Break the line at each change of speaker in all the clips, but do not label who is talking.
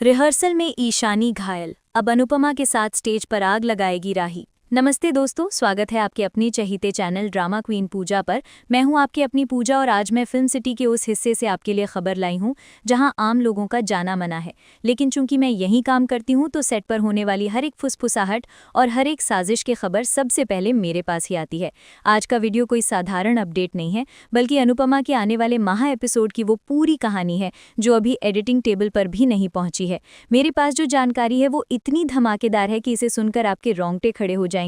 Rehearsal में ईशानी घायल, अब अनुपमा के साथ स्टेज पर आग लगाएगी राही। नमस्ते दोस्तों, स्वागत है आपके अपनी चहीते चैनल ड्रामा क्वीन पूजा पर। मैं हूं आपकी अपनी पूजा और आज मैं फिल्म सिटी के उस हिस्से से आपके लिए खबर लाई हूं जहां आम लोगों का जाना मना है। लेकिन चूंकि मैं यहीं काम करती हूं तो सेट पर होने वाली हर एक फुसफुसाहट और हर एक साजिश की खबर सबसे पहले मेरे पास ही आती है। आज का वीडियो कोई साधारण अपडेट नहीं है, बल्कि अनुपमा के आने वाले महा एपिसोड की वो पूरी कहानी है जो अभी एडिटिंग टेबल पर भी नहीं पहुंची है। मेरे पास जो जानकारी है वो इतनी धमाकेदार है कि इसे सुनकर आपके रोंगटे खड़े हो जाएंगे,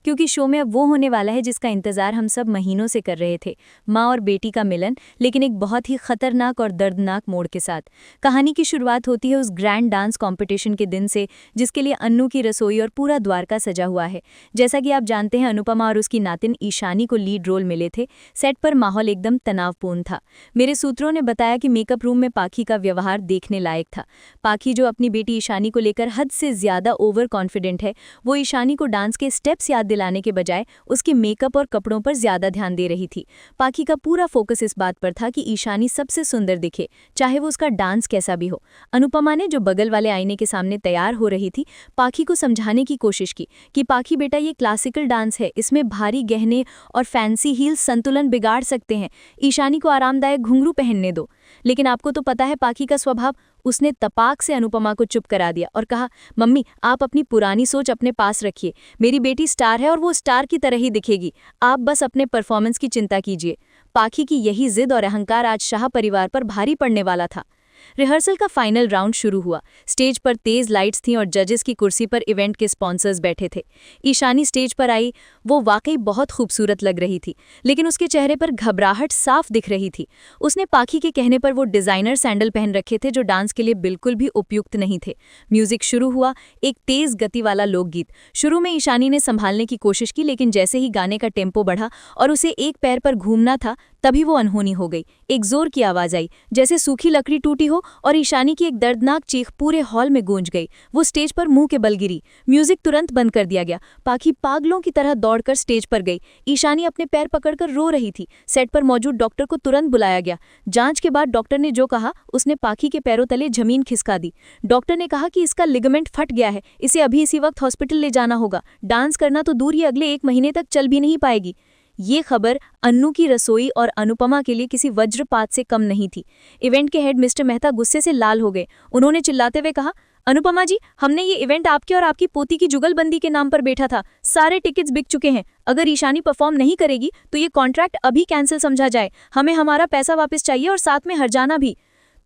क्योंकि शो में अब वो होने वाला है जिसका इंतजार हम सब महीनों से कर रहे थे, माँ और बेटी का मिलन, लेकिन एक बहुत ही खतरनाक और दर्दनाक मोड़ के साथ। कहानी की शुरुआत होती है उस ग्रैंड डांस कंपटीशन के दिन से जिसके लिए अन्नू की रसोई और पूरा द्वारका सजा हुआ है। जैसा कि आप जानते हैं, अनुपमा और उसकी नातिन ईशानी को लीड रोल मिले थे। सेट पर माहौल एकदम तनावपूर्ण था। मेरे सूत्रों ने बताया कि मेकअप रूम में पाखी का व्यवहार देखने लायक था। पाखी, जो अपनी बेटी ईशानी को लेकर हद से ज्यादा ओवर कॉन्फिडेंट है, वो ईशानी को डांस के स्टेप्स याद दिलाने के बजाय उसके मेकअप और कपड़ों पर ज्यादा ध्यान दे रही थी। पाखी का पूरा फोकस इस बात पर था कि ईशानी सबसे सुंदर दिखे, चाहे वो उसका डांस कैसा भी हो। अनुपमा ने, जो बगल वाले आईने के सामने तैयार हो रही थी, पाखी को समझाने की कोशिश की कि पाखी बेटा, ये क्लासिकल डांस है, इसमें भारी गहने और फैंसी हील्स संतुलन बिगाड़ सकते हैं। ईशानी को आरामदायक घुंघरू पहनने दो। लेकिन आपको तो पता है पाखी का स्वभाव। उसने तपाक से अनुपमा को चुप करा दिया और कहा, मम्मी आप अपनी पुरानी सोच अपने पास रखिए। मेरी बेटी स्टार है और वो स्टार की तरह ही दिखेगी। आप बस अपने परफॉर्मेंस की चिंता कीजिए। पाखी की यही जिद और अहंकार आज शाह परिवार पर भारी पड़ने वाला था। रिहर्सल का फाइनल राउंड शुरू हुआ। स्टेज पर तेज लाइट्स थीं और जजेस की कुर्सी पर इवेंट के स्पॉन्सर्स बैठे थे। ईशानी स्टेज पर आई। वो वाकई बहुत खूबसूरत लग रही थी, लेकिन उसके चेहरे पर घबराहट साफ दिख रही थी। उसने पाखी के कहने पर वो डिजाइनर सैंडल पहन रखे थे जो डांस के लिए बिल्कुल भी उपयुक्त नहीं थे। म्यूजिक शुरू हुआ, एक तेज गति वाला लोकगीत। शुरू में ईशानी ने संभालने की कोशिश की, लेकिन जैसे ही गाने का टेम्पो बढ़ा और उसे एक पैर पर घूमना था, तभी वो अनहोनी हो गई। एक जोर की आवाज आई, जैसे सूखी लकड़ी टूटी हो, और ईशानी की एक दर्दनाक चीख पूरे हॉल में गूंज गई। वो स्टेज पर मुंह के बल गिरी। म्यूजिक तुरंत बंद कर दिया गया। पाखी पागलों की तरह दौड़कर स्टेज पर गई। ईशानी अपने पैर पकड़कर रो रही थी। सेट पर मौजूद डॉक्टर को तुरंत बुलाया गया। जांच के बाद डॉक्टर ने जो कहा, उसने पाखी के पैरों तले जमीन खिसका दी। डॉक्टर ने कहा कि इसका लिगामेंट फट गया है, इसे अभी इसी वक्त हॉस्पिटल ले जाना होगा। डांस करना तो दूर, ही अगले 1 महीने तक चल भी नहीं पाएगी। ये खबर अन्नू की रसोई और अनुपमा के लिए किसी वज्रपात से कम नहीं थी। इवेंट के हेड मिस्टर मेहता गुस्से से लाल हो गए। उन्होंने चिल्लाते हुए कहा, अनुपमा जी, हमने ये इवेंट आपके और आपकी पोती की जुगलबंदी के नाम पर बैठा था। सारे टिकट्स बिक चुके हैं। अगर ईशानी परफॉर्म नहीं करेगी तो ये कॉन्ट्रैक्ट अभी कैंसिल समझा जाए। हमें हमारा पैसा वापस चाहिए और साथ में हर्जाना भी।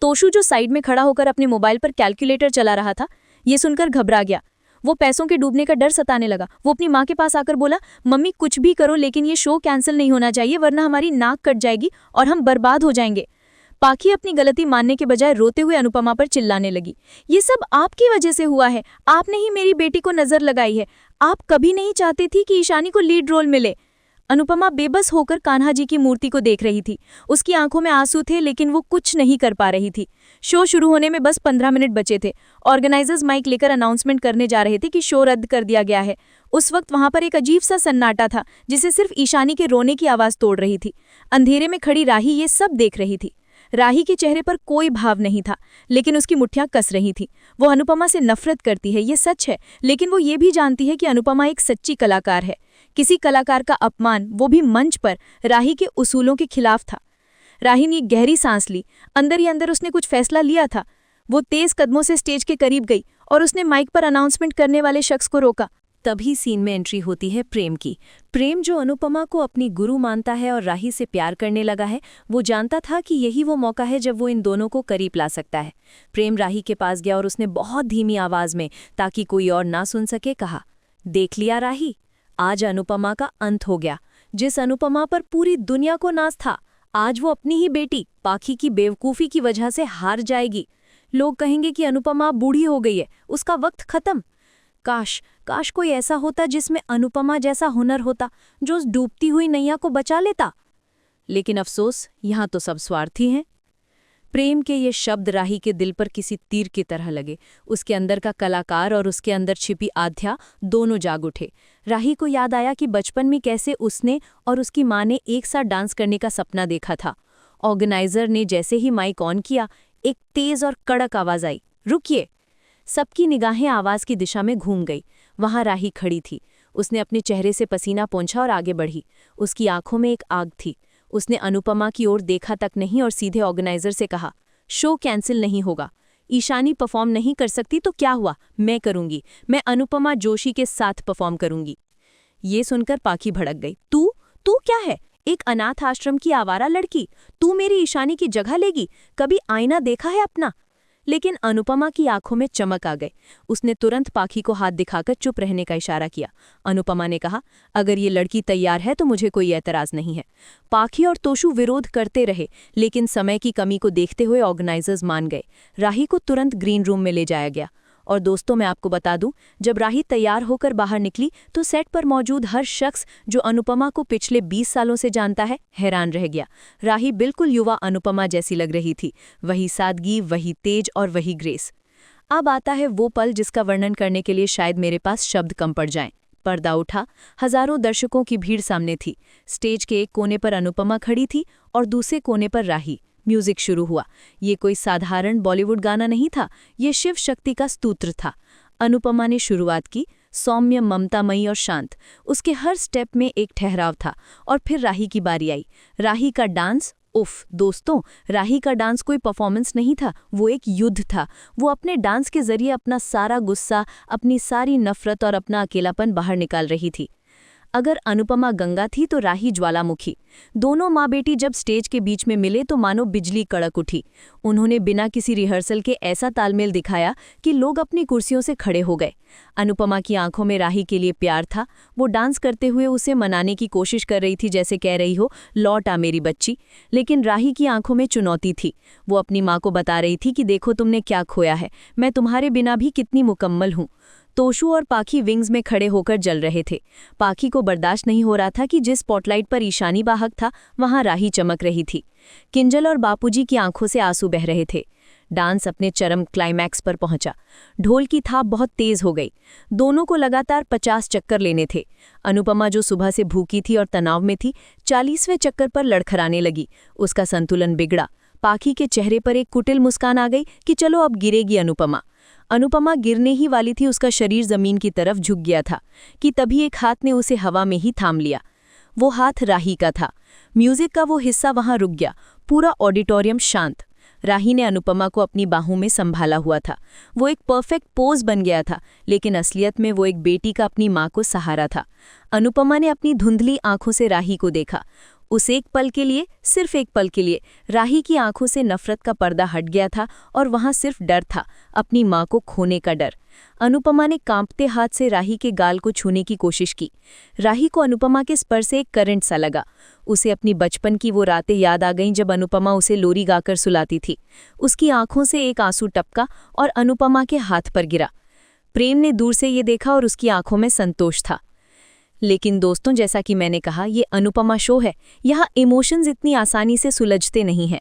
तोशु, जो साइड में खड़ा होकर अपने मोबाइल पर कैलकुलेटर चला रहा था, ये सुनकर घबरा गया। वो पैसों के डूबने का डर सताने लगा। वो अपनी माँ के पास आकर बोला, मम्मी कुछ भी करो, लेकिन ये शो कैंसिल नहीं होना चाहिए, वरना हमारी नाक कट जाएगी और हम बर्बाद हो जाएंगे। पाखी अपनी गलती मानने के बजाय रोते हुए अनुपमा पर चिल्लाने लगी, ये सब आपकी वजह से हुआ है। आपने ही मेरी बेटी को नजर लगाई है। आप कभी नहीं चाहती थी कि ईशानी को लीड रोल मिले। अनुपमा बेबस होकर कान्हा जी की मूर्ति को देख रही थी। उसकी आंखों में आंसू थे, लेकिन वो कुछ नहीं कर पा रही थी। शो शुरू होने में बस 15 मिनट बचे थे। ऑर्गेनाइजर्स माइक लेकर अनाउंसमेंट करने जा रहे थे कि शो रद्द कर दिया गया है। उस वक्त वहां पर एक अजीब सा सन्नाटा था, जिसे सिर्फ ईशानी के रोने की आवाज तोड़ रही थी। अंधेरे में खड़ी राही ये सब देख रही थी। राही के चेहरे पर कोई भाव नहीं था, लेकिन उसकी मुट्ठियां कस रही थी। वो अनुपमा से नफरत करती है, ये सच है, लेकिन वो ये भी जानती है कि अनुपमा एक सच्ची कलाकार है। किसी कलाकार का अपमान, वो भी मंच पर, राही के उसूलों के खिलाफ था। राही ने गहरी सांस ली। अंदर ही अंदर उसने कुछ फैसला लिया था। वो तेज कदमों से स्टेज के करीब गई और उसने माइक पर अनाउंसमेंट करने वाले शख्स को रोका। तभी सीन में एंट्री होती है प्रेम की। प्रेम, जो अनुपमा को अपनी गुरु मानता है और राही से प्यार करने लगा है, वो जानता था कि यही वो मौका है जब वो इन दोनों को करीब ला सकता है। प्रेम राही के पास गया और उसने बहुत धीमी आवाज में, ताकि कोई और ना सुन सके, कहा, देख लिया राही, आज अनुपमा का अंत हो गया। जिस अनुपमा पर पूरी दुनिया को नाज था, आज वो अपनी ही बेटी पाखी की बेवकूफ़ी की वजह से हार जाएगी। लोग कहेंगे कि अनुपमा बूढ़ी हो गई है, उसका वक्त खत्म। काश काश कोई ऐसा होता जिसमें अनुपमा जैसा हुनर होता, जो उस डूबती हुई नैया को बचा लेता। लेकिन अफसोस, यहाँ तो सब स्वार्थी हैं। प्रेम के ये शब्द राही के दिल पर किसी तीर की तरह लगे। उसके अंदर का कलाकार और उसके अंदर छिपी आध्या दोनों जाग उठे। राही को याद आया कि बचपन में कैसे उसने और उसकी माँ ने एक साथ डांस करने का सपना देखा था। ऑर्गेनाइजर ने जैसे ही माइक ऑन किया, एक तेज और कड़क आवाज आई, रुकिए। सबकी निगाहें आवाज़ की दिशा में घूम गई। वहाँ राही खड़ी थी। उसने अपने चेहरे से पसीना पोंछा और आगे बढ़ी। उसकी आंखों में एक आग थी। उसने अनुपमा की ओर देखा तक नहीं और सीधे ऑर्गेनाइजर से कहा, शो कैंसिल नहीं होगा। ईशानी परफॉर्म नहीं कर सकती तो क्या हुआ, मैं करूंगी। मैं अनुपमा जोशी के साथ परफॉर्म करूंगी। ये सुनकर पाखी भड़क गई। तू तू क्या है? एक अनाथ आश्रम की आवारा लड़की? तू मेरी ईशानी की जगह लेगी? कभी आईना देखा है अपना? लेकिन अनुपमा की आंखों में चमक आ गई। उसने तुरंत पाखी को हाथ दिखाकर चुप रहने का इशारा किया। अनुपमा ने कहा, अगर ये लड़की तैयार है तो मुझे कोई एतराज नहीं है। पाखी और तोशु विरोध करते रहे, लेकिन समय की कमी को देखते हुए ऑर्गेनाइजर्स मान गए। राही को तुरंत ग्रीन रूम में ले जाया गया। और दोस्तों, मैं आपको बता दूं, जब राही तैयार होकर बाहर निकली तो सेट पर मौजूद हर शख्स जो अनुपमा को पिछले 20 सालों से जानता है, हैरान रह गया। राही बिल्कुल युवा अनुपमा जैसी लग रही थी। वही सादगी, वही तेज और वही ग्रेस। अब आता है वो पल जिसका वर्णन करने के लिए शायद मेरे पास शब्द कम पड़ जाएं। पर्दा उठा, हजारों दर्शकों की भीड़ सामने थी। स्टेज के एक कोने पर अनुपमा खड़ी थी और दूसरे कोने पर राही। म्यूजिक शुरू हुआ। ये कोई साधारण बॉलीवुड गाना नहीं था, ये शिव शक्ति का स्तोत्र था। अनुपमा ने शुरुआत की, सौम्य, ममतामयी और शांत। उसके हर स्टेप में एक ठहराव था। और फिर राही की बारी आई। राही का डांस, उफ दोस्तों, राही का डांस कोई परफॉर्मेंस नहीं था, वो एक युद्ध था। वो अपने डांस के जरिए अपना सारा गुस्सा, अपनी सारी नफरत और अपना अकेलापन बाहर निकाल रही थी। अगर अनुपमा गंगा थी तो राही ज्वालामुखी। दोनों माँ बेटी जब स्टेज के बीच में मिले तो मानो बिजली कड़क उठी। उन्होंने बिना किसी रिहर्सल के ऐसा तालमेल दिखाया कि लोग अपनी कुर्सियों से खड़े हो गए। अनुपमा की आंखों में राही के लिए प्यार था। वो डांस करते हुए उसे मनाने की कोशिश कर रही थी, जैसे कह रही हो, लौट आ मेरी बच्ची। लेकिन राही की आंखों में चुनौती थी। वो अपनी माँ को बता रही थी कि देखो तुमने क्या खोया है, मैं तुम्हारे बिना भी कितनी मुकम्मल हूँ। तोशु और पाखी विंग्स में खड़े होकर जल रहे थे। पाखी को बर्दाश्त नहीं हो रहा था कि जिस स्पॉटलाइट पर ईशानी बाहक था, वहां राही चमक रही थी। किंजल और बापूजी की आंखों से आंसू बह रहे थे। डांस अपने चरम क्लाइमैक्स पर पहुंचा। ढोल की थाप बहुत तेज हो गई। दोनों को लगातार 50 चक्कर लेने थे। अनुपमा, जो सुबह से भूखी थी और तनाव में थी, 40वें चक्कर पर लड़खड़ाने लगी। उसका संतुलन बिगड़ा। पाखी के चेहरे पर एक कुटिल मुस्कान आ गई कि चलो अब गिरेगी अनुपमा। अनुपमा गिरने ही वाली थी, उसका शरीर जमीन की तरफ झुक गया था कि तभी एक हाथ ने उसे हवा में ही थाम लिया। वो हाथ राही का था। म्यूजिक का वो हिस्सा वहां रुक गया। पूरा ऑडिटोरियम शांत। राही ने अनुपमा को अपनी बाहों में संभाला हुआ था। वो एक परफेक्ट पोज बन गया था, लेकिन असलियत में वो एक बेटी का अपनी माँ को सहारा था। अनुपमा ने अपनी धुंधली आंखों से राही को देखा। उस एक पल के लिए, सिर्फ एक पल के लिए, राही की आंखों से नफरत का पर्दा हट गया था और वहां सिर्फ डर था, अपनी माँ को खोने का डर। अनुपमा ने कांपते हाथ से राही के गाल को छूने की कोशिश की। राही को अनुपमा के स्पर्श से एक करंट सा लगा। उसे अपनी बचपन की वो रातें याद आ गईं जब अनुपमा उसे लोरी गाकर सुलाती थी। उसकी आंखों से एक आंसू टपका और अनुपमा के हाथ पर गिरा। प्रेम ने दूर से ये देखा और उसकी आंखों में संतोष था। लेकिन दोस्तों, जैसा कि मैंने कहा, ये अनुपमा शो है। यहाँ इमोशंस इतनी आसानी से सुलझते नहीं हैं।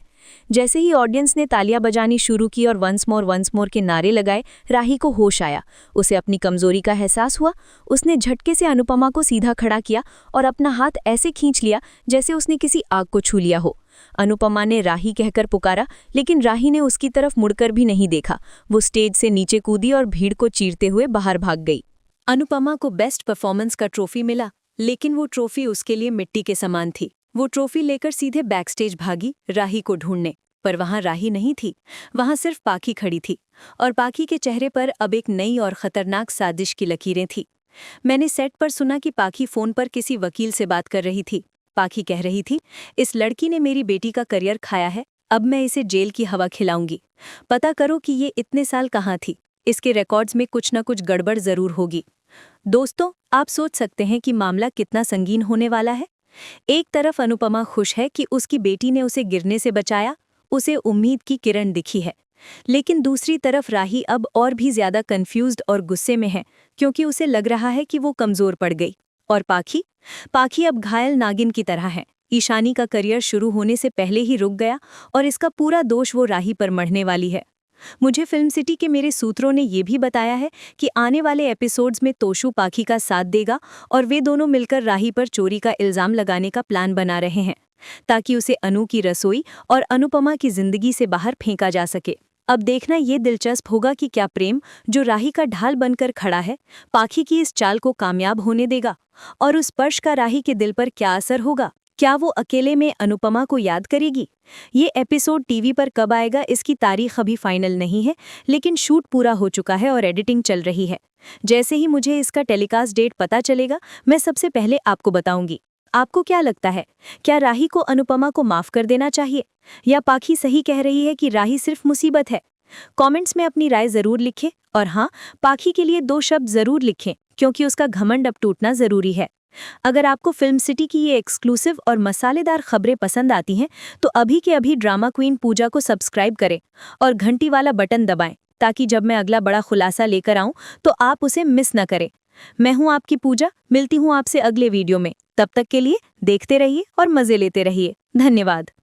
जैसे ही ऑडियंस ने तालियां बजानी शुरू की और वंस मोर के नारे लगाए, राही को होश आया। उसे अपनी कमजोरी का एहसास हुआ। उसने झटके से अनुपमा को सीधा खड़ा किया और अपना हाथ ऐसे खींच लिया जैसे उसने किसी आग को छू लिया हो। अनुपमा ने राही कहकर पुकारा, लेकिन राही ने उसकी तरफ मुड़कर भी नहीं देखा। वो स्टेज से नीचे कूदी और भीड़ को चीरते हुए बाहर भाग गई। अनुपमा को बेस्ट परफॉर्मेंस का ट्रॉफी मिला, लेकिन वो ट्रॉफी उसके लिए मिट्टी के समान थी। वो ट्रॉफी लेकर सीधे बैकस्टेज भागी राही को ढूंढने, पर वहां राही नहीं थी। वहां सिर्फ पाखी खड़ी थी, और पाखी के चेहरे पर अब एक नई और खतरनाक साजिश की लकीरें थी। मैंने सेट पर सुना कि पाखी फोन पर किसी वकील से बात कर रही थी। पाखी कह रही थी, इस लड़की ने मेरी बेटी का करियर खाया है, अब मैं इसे जेल की हवा खिलाऊंगी। पता करो कि ये इतने साल कहाँ थी। इसके रिकॉर्ड्स में कुछ न कुछ गड़बड़ जरूर होगी। दोस्तों, आप सोच सकते हैं कि मामला कितना संगीन होने वाला है। एक तरफ अनुपमा खुश है कि उसकी बेटी ने उसे गिरने से बचाया, उसे उम्मीद की किरण दिखी है। लेकिन दूसरी तरफ राही अब और भी ज्यादा कंफ्यूज्ड और गुस्से में है, क्योंकि उसे लग रहा है कि वो कमजोर पड़ गई। और पाखी अब घायल नागिन की तरह है। ईशानी का करियर शुरू होने से पहले ही रुक गया और इसका पूरा दोष वो राही पर मढ़ने वाली है। मुझे फिल्म सिटी के मेरे सूत्रों ने ये भी बताया है कि आने वाले एपिसोड्स में तोशु पाखी का साथ देगा और वे दोनों मिलकर राही पर चोरी का इल्जाम लगाने का प्लान बना रहे हैं, ताकि उसे अनु की रसोई और अनुपमा की जिंदगी से बाहर फेंका जा सके। अब देखना ये दिलचस्प होगा कि क्या प्रेम, जो राही का ढाल बनकर खड़ा है, पाखी की इस चाल को कामयाब होने देगा, और उस स्पर्श का राही के दिल पर क्या असर होगा। क्या वो अकेले में अनुपमा को याद करेगी? ये एपिसोड टीवी पर कब आएगा इसकी तारीख अभी फाइनल नहीं है, लेकिन शूट पूरा हो चुका है और एडिटिंग चल रही है। जैसे ही मुझे इसका टेलीकास्ट डेट पता चलेगा, मैं सबसे पहले आपको बताऊंगी। आपको क्या लगता है, क्या राही को अनुपमा को माफ कर देना चाहिए, या पाखी सही कह रही है कि राही सिर्फ मुसीबत है? कमेंट्स में अपनी राय जरूर लिखें, और हाँ, पाखी के लिए 2 शब्द जरूर लिखें, क्योंकि उसका घमंड अब टूटना जरूरी है। अगर आपको फिल्म सिटी की ये एक्सक्लूसिव और मसालेदार खबरें पसंद आती हैं, तो अभी के अभी ड्रामा क्वीन पूजा को सब्सक्राइब करें और घंटी वाला बटन दबाएं, ताकि जब मैं अगला बड़ा खुलासा लेकर आऊं तो आप उसे मिस न करें। मैं हूं आपकी पूजा, मिलती हूं आपसे अगले वीडियो में। तब तक के लिए देखते रहिए और मजे लेते रहिए। धन्यवाद।